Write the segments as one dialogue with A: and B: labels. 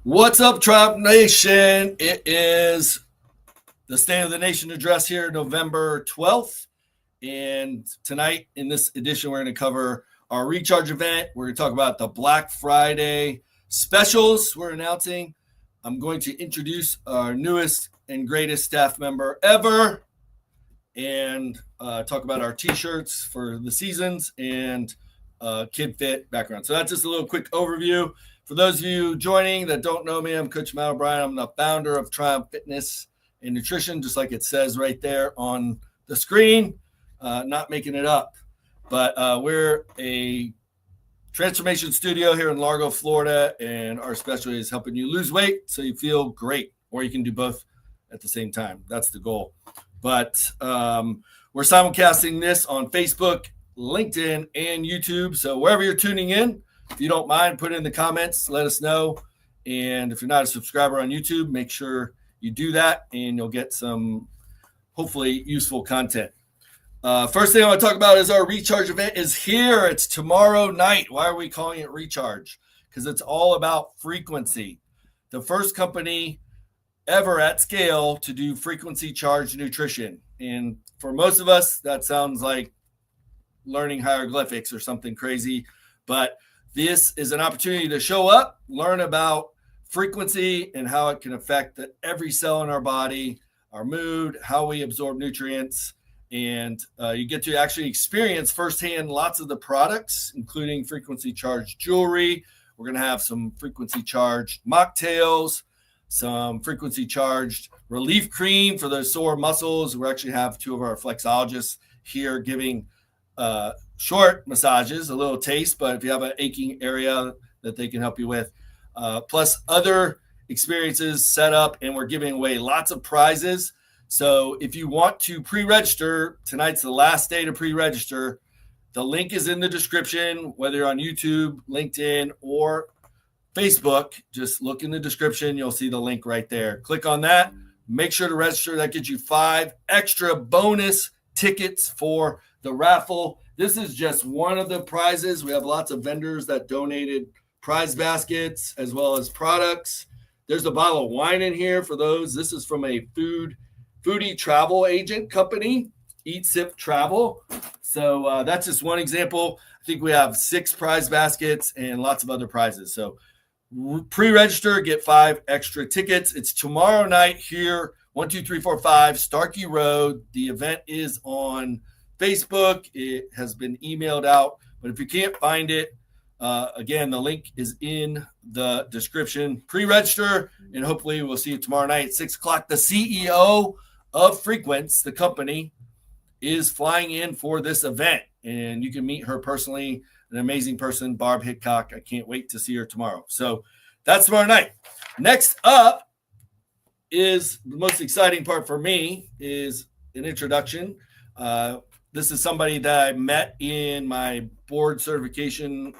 A: What's up, TrYumph Nation? It is the State of the Nation address here, November 12th. And tonight, in this edition, we're going to cover our recharge event. We're going to talk about the Black Friday specials we're announcing. I'm going to introduce our newest and greatest staff member ever and talk about our t-shirts for the seasons and KidFit background. So that's just a little quick overview. For those of you joining that don't know me, I'm Coach Matt O'Brien. I'm the founder of TrYumph Fitness and Nutrition, just like it says right there on the screen. Not making it up. But we're a transformation studio here in Largo, Florida, and our specialty is helping you lose weight so you feel great, or you can do both at the same time. That's the goal. But we're simulcasting this on Facebook, LinkedIn, and YouTube. So wherever you're tuning in, if you don't mind, put it in the comments, let us know. And if you're not a subscriber on YouTube, make sure you do that, and you'll get some hopefully useful content. First thing I want to talk about is our recharge event is here. It's tomorrow night. Why are we calling it recharge? Because it's all about frequency. The first company ever at scale to do frequency charged nutrition. And for most of us, that sounds like learning hieroglyphics or something crazy. But this is an opportunity to show up, learn about frequency and how it can affect every cell in our body, our mood, how we absorb nutrients. And you get to actually experience firsthand lots of the products, including frequency charged jewelry. We're going to have some frequency charged mocktails, some frequency charged relief cream for those sore muscles. We actually have two of our flexologists here giving short massages, a little taste, but if you have an aching area that they can help you with, plus other experiences set up, and we're giving away lots of prizes. So if you want to pre-register, tonight's the last day to pre-register. The link is in the description, whether you're on YouTube, LinkedIn, or Facebook. Just look in the description. You'll see the link right there. Click on that. Make sure to register. That gets you 5 extra bonus tickets for the raffle. This is just one of the prizes. We have lots of vendors that donated prize baskets as well as products. There's a bottle of wine in here for those. This is from a foodie travel agent company, Eat Sip Travel. So that's just one example. I think we have 6 prize baskets and lots of other prizes. So pre-register, get 5 extra tickets. It's tomorrow night here, 12345 Starkey Road. The event is on Facebook. It has been emailed out, but if you can't find it, again, the link is in the description. Pre-register, and hopefully we'll see you tomorrow night at 6 o'clock. The CEO of Frequence, the company, is flying in for this event, and you can meet her personally. An amazing person, Barb Hickok. I can't wait to see her tomorrow. So that's tomorrow night. Next up is the most exciting part for me is an introduction. This is somebody that I met in my board certification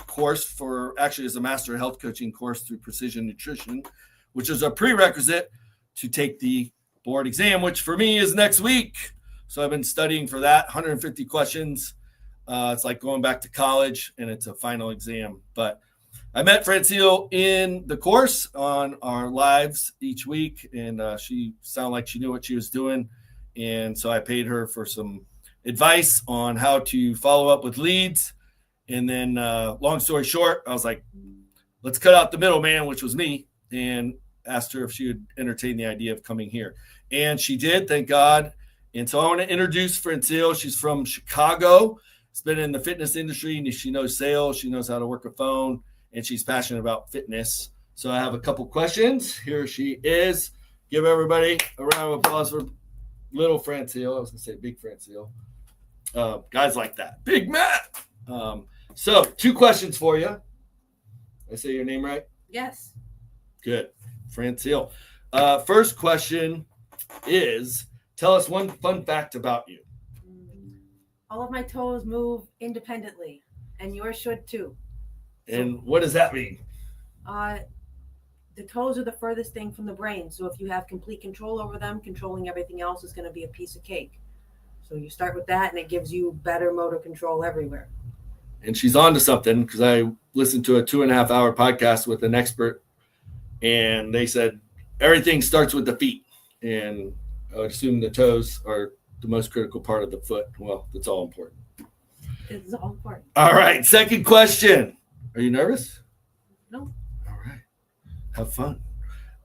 A: course for actually as a master health coaching course through Precision Nutrition, which is a prerequisite to take the board exam, which for me is next week. So I've been studying for that, 150 questions. It's like going back to college, and it's a final exam. But I met Francile in the course on our lives each week, and she sounded like she knew what she was doing. And so I paid her for some advice on how to follow up with leads. And then long story short, I was like, let's cut out the middleman, which was me, and asked her if she would entertain the idea of coming here. And she did, thank God. And so I want to introduce Francile. She's from Chicago. She's been in the fitness industry, and she knows sales. She knows how to work a phone, and she's passionate about fitness. So I have a couple questions. Here she is. Give everybody a round of applause for little Francile. I was going to say big Francile. Guys like that. Big Matt. So 2 questions for you. Did I say your name right?
B: Yes.
A: Good. Francile. First question is, tell us one fun fact about you.
B: All of my toes move independently, and yours should too.
A: And what does that mean?
B: The toes are the furthest thing from the brain. So if you have complete control over them, controlling everything else is going to be a piece of cake. So you start with that, and it gives you better motor control everywhere.
A: And she's on to something, because I listened to a 2.5-hour podcast with an expert And they said everything starts with the feet. And I would assume the toes are the most critical part of the foot. Well, that's all important.
B: It's all important.
A: All right. Second question. Are you nervous?
B: No.
A: All right. Have fun.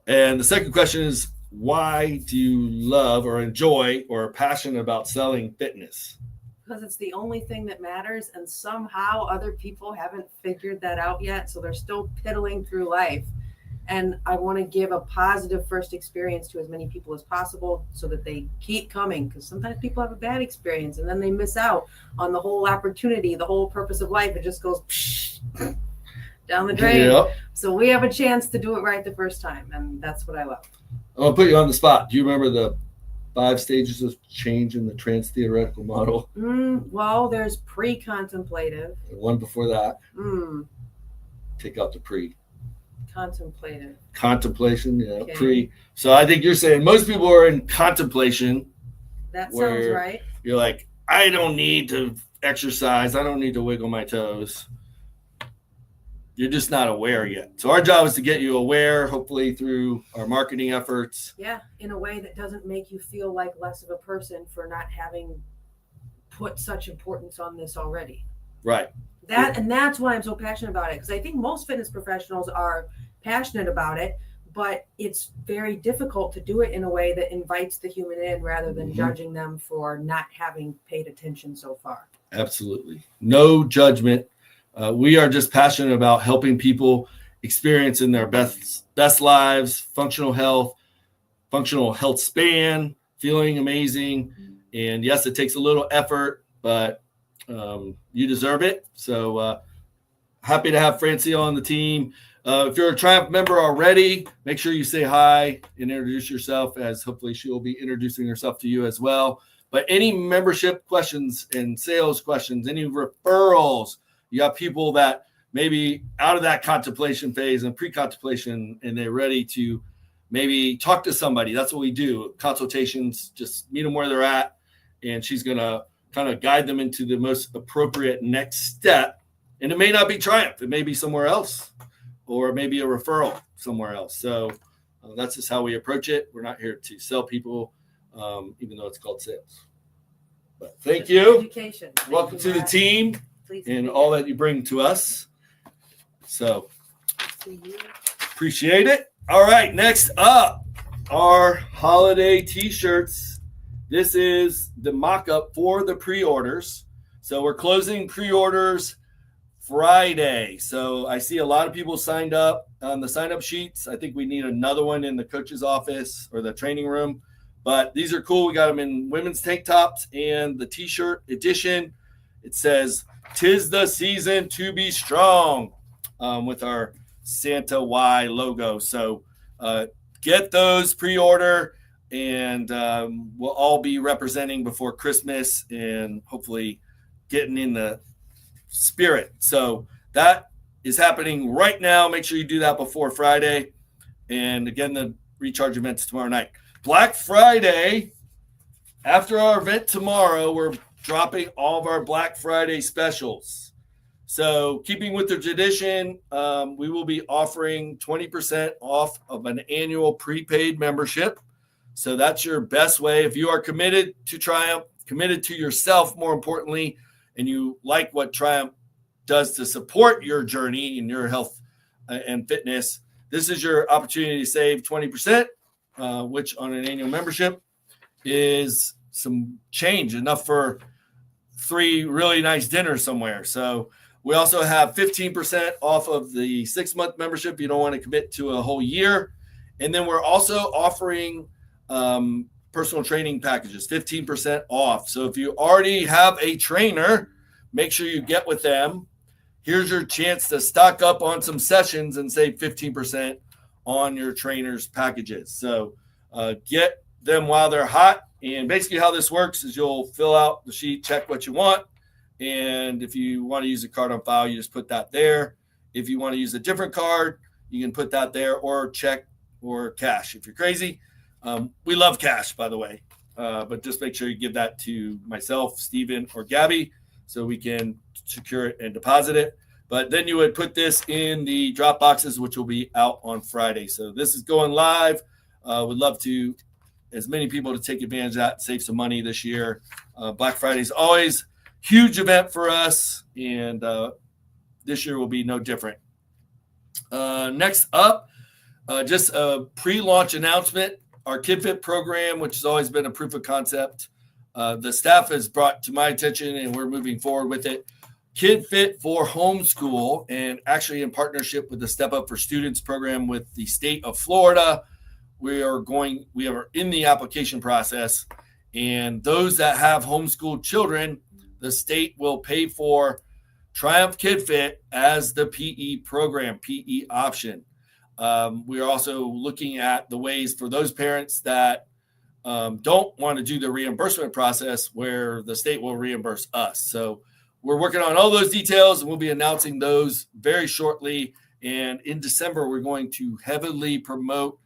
A: And the second question is, why do you love or enjoy or are passionate about selling fitness?
B: Because it's the only thing that matters, and somehow other people haven't figured that out yet, so they're still piddling through life. And I want to give a positive first experience to as many people as possible so that they keep coming, because sometimes people have a bad experience and then they miss out on the whole opportunity, the whole purpose of life. It just goes down the drain.
A: Yep.
B: So we have a chance to do it right the first time, and that's what I love.
A: I'm going to put you on the spot. Do you remember the 5 stages of change in the trans-theoretical model?
B: Well, there's pre-contemplative.
A: The one before that. Take out the pre.
B: Contemplative.
A: Contemplation, yeah,
B: Okay.
A: pre. So I think you're saying most people are in contemplation.
B: That sounds
A: where
B: right.
A: You're like, I don't need to exercise. I don't need to wiggle my toes. You're just not aware yet. So our job is to get you aware, hopefully through our marketing efforts.
B: Yeah, in a way that doesn't make you feel like less of a person for not having put such importance on this already.
A: Right.
B: And that's why I'm so passionate about it, because I think most fitness professionals are passionate about it, but it's very difficult to do it in a way that invites the human in rather than judging them for not having paid attention so far.
A: Absolutely. No judgment. We are just passionate about helping people experience in their best lives, functional health span, feeling amazing. And yes, it takes a little effort, but you deserve it. So happy to have Francile on the team. If you're a TrYumph member already, make sure you say hi and introduce yourself, as hopefully she will be introducing herself to you as well. But any membership questions and sales questions, any referrals, you got people that maybe out of that contemplation phase and pre-contemplation, and they're ready to maybe talk to somebody. That's what we do. Consultations, just meet them where they're at, and she's going to kind of guide them into the most appropriate next step. And it may not be TrYumph. It may be somewhere else, or maybe a referral somewhere else. So that's just how we approach it. We're not here to sell people, even though it's called sales. But thank you.
B: Education.
A: Welcome to the team and all that you bring to us. So appreciate it. All right, next up, our holiday t-shirts. This is the mock-up for the pre-orders. So we're closing pre-orders Friday. So I see a lot of people signed up on the sign-up sheets. I think we need another one in the coach's office or the training room. But these are cool. We got them in women's tank tops and the t-shirt edition. It says, "'Tis the season to be strong," with our Santa Y logo. So get those, pre-order, and we'll all be representing before Christmas and hopefully getting in the spirit. So that is happening right now. Make sure you do that before Friday. And again, the recharge event's tomorrow night. Black Friday, after our event tomorrow, we're dropping all of our Black Friday specials. So keeping with the tradition, we will be offering 20% off of an annual prepaid membership. So that's your best way. If you are committed to TrYumph, committed to yourself, more importantly, and you like what TrYumph does to support your journey in your health and fitness, this is your opportunity to save 20%, which on an annual membership is some change, enough for 3 really nice dinners somewhere. So we also have 15% off of the 6-month membership if you don't want to commit to a whole year. And then we're also offering personal training packages, 15% off. So if you already have a trainer, make sure you get with them. Here's your chance to stock up on some sessions and save 15% on your trainer's packages. So get them while they're hot. And basically how this works is you'll fill out the sheet, check what you want. And if you want to use a card on file, you just put that there. If you want to use a different card, you can put that there, or check or cash if you're crazy. We love cash, by the way, but just make sure you give that to myself, Steven, or Gabby so we can secure it and deposit it. But then you would put this in the drop boxes, which will be out on Friday. So this is going live. Would love to as many people to take advantage of that, save some money this year. Black Friday is always huge event for us, and this year will be no different. Next up, just a pre-launch announcement. Our KidFit program, which has always been a proof of concept, the staff has brought to my attention, and we're moving forward with it. KidFit for Homeschool, and actually in partnership with the Step Up for Students program with the state of Florida. We are in the application process, and those that have homeschooled children, the state will pay for TrYumph KidFit as the PE program, PE option. We are also looking at the ways for those parents that don't want to do the reimbursement process where the state will reimburse us. So we're working on all those details, and we'll be announcing those very shortly. And in December, we're going to heavily promote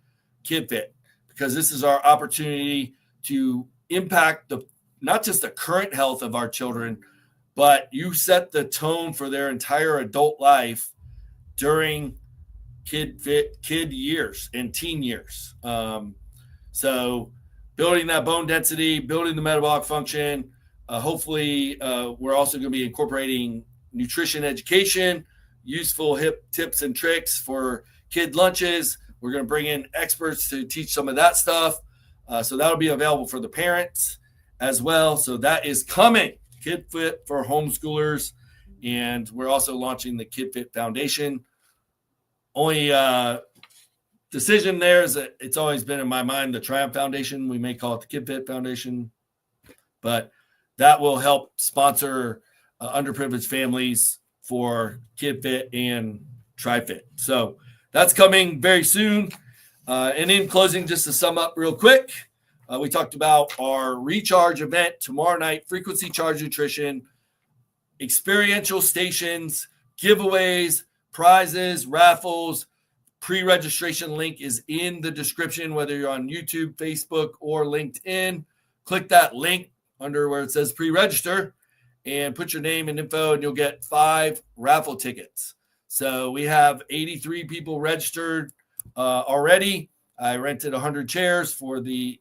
A: KidFit because this is our opportunity to impact not just the current health of our children, but you set the tone for their entire adult life during kid years and teen years. So building that bone density, building the metabolic function. Hopefully, we're also going to be incorporating nutrition education, useful hip tips and tricks for kid lunches. We're going to bring in experts to teach some of that stuff. So that'll be available for the parents as well. So that is coming, KidFit for Homeschoolers. And we're also launching the KidFit Foundation. Only decision there is that it's always been in my mind, the TrYumph Foundation. We may call it the KidFit Foundation. But that will help sponsor underprivileged families for KidFit and TriFit. So that's coming very soon. And in closing, just to sum up real quick, we talked about our recharge event tomorrow night, frequency charge nutrition, experiential stations, giveaways, prizes, raffles. Pre-registration link is in the description, whether you're on YouTube, Facebook, or LinkedIn. Click that link under where it says pre-register and put your name and info, and you'll get 5 raffle tickets. So we have 83 people registered already. I rented 100 chairs for the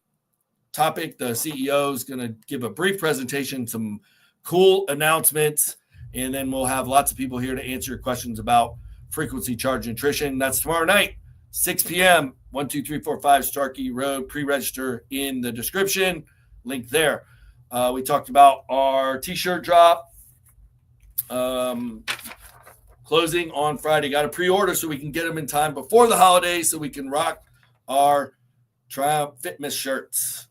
A: topic. The CEO is going to give a brief presentation, some cool announcements, and then we'll have lots of people here to answer your questions about frequency charge nutrition. That's tomorrow night, 6 p.m., 12345 Starkey Road. Pre-register in the description, link there. We talked about our t-shirt drop closing on Friday. Got to pre-order so we can get them in time before the holidays so we can rock our TrYumph Fitness shirts.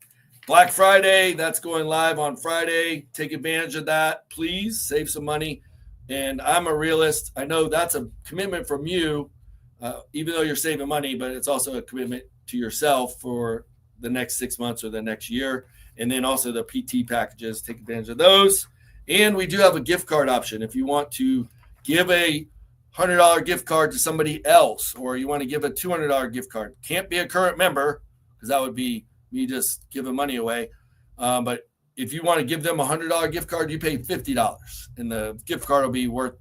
A: Black Friday, that's going live on Friday. Take advantage of that. Please save some money. And I'm a realist. I know that's a commitment from you, even though you're saving money, but it's also a commitment to yourself for the next 6 months or the next year. And then also the PT packages, take advantage of those. And we do have a gift card option. If you want to give a $100 gift card to somebody else, or you want to give a $200 gift card, can't be a current member because that would be me just giving money away. But if you want to give them a $100 gift card, you pay $50, and the gift card will be worth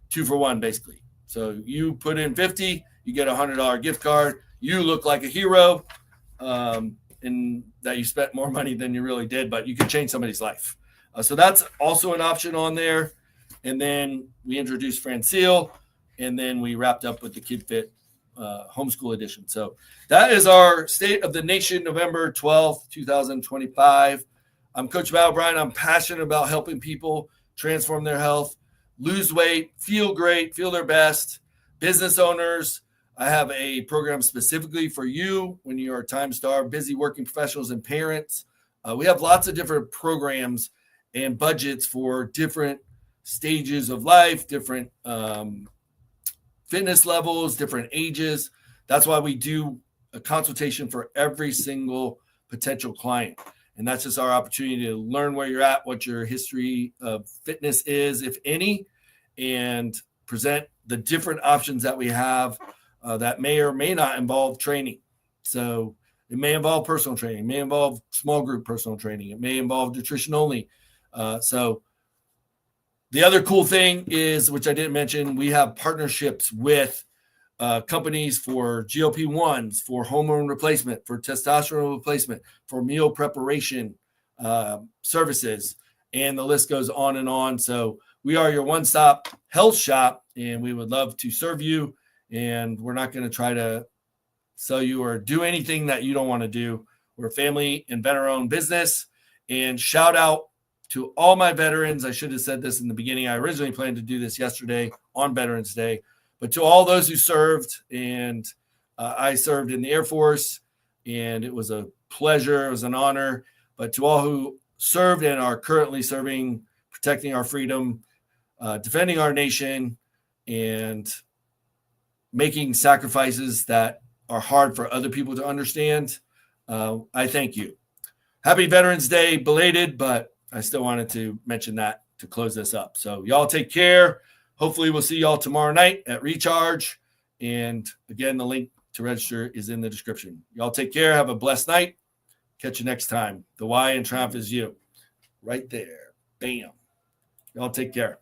A: 2 for 1, basically. So you put in $50, you get a $100 gift card. You look like a hero, in that you spent more money than you really did, but you can change somebody's life. So that's also an option on there. And then we introduced Francile, and then we wrapped up with the KidFit homeschool edition. So that is our State of the Nation, November 12th, 2025. I'm Coach Mal Bryan. I'm passionate about helping people transform their health, lose weight, feel great, feel their best. Business owners, I have a program specifically for you when you are time-starved, busy working professionals, and parents. We have lots of different programs and budgets for different stages of life, different fitness levels, different ages. That's why we do a consultation for every single potential client. And that's just our opportunity to learn where you're at, what your history of fitness is, if any, and present the different options that we have that may or may not involve training. So it may involve personal training, it may involve small group personal training, it may involve nutrition only. So The other cool thing is, which I didn't mention, we have partnerships with companies for GLP-1s, for hormone replacement, for testosterone replacement, for meal preparation services, and the list goes on and on. So we are your one-stop health shop, and we would love to serve you. And we're not going to try to sell you or do anything that you don't want to do. We're a family and veteran-owned business. And shout out to all my veterans. I should have said this in the beginning. I originally planned to do this yesterday on Veterans Day, but to all those who served, and I served in the Air Force, and it was a pleasure. It was an honor. But to all who served and are currently serving, protecting our freedom, defending our nation, and making sacrifices that are hard for other people to understand, I thank you. Happy Veterans Day, belated, but I still wanted to mention that to close this up. So y'all take care. Hopefully we'll see y'all tomorrow night at Recharge. And again, the link to register is in the description. Y'all take care. Have a blessed night. Catch you next time. The why in TrYumph is you. Right there. Bam. Y'all take care.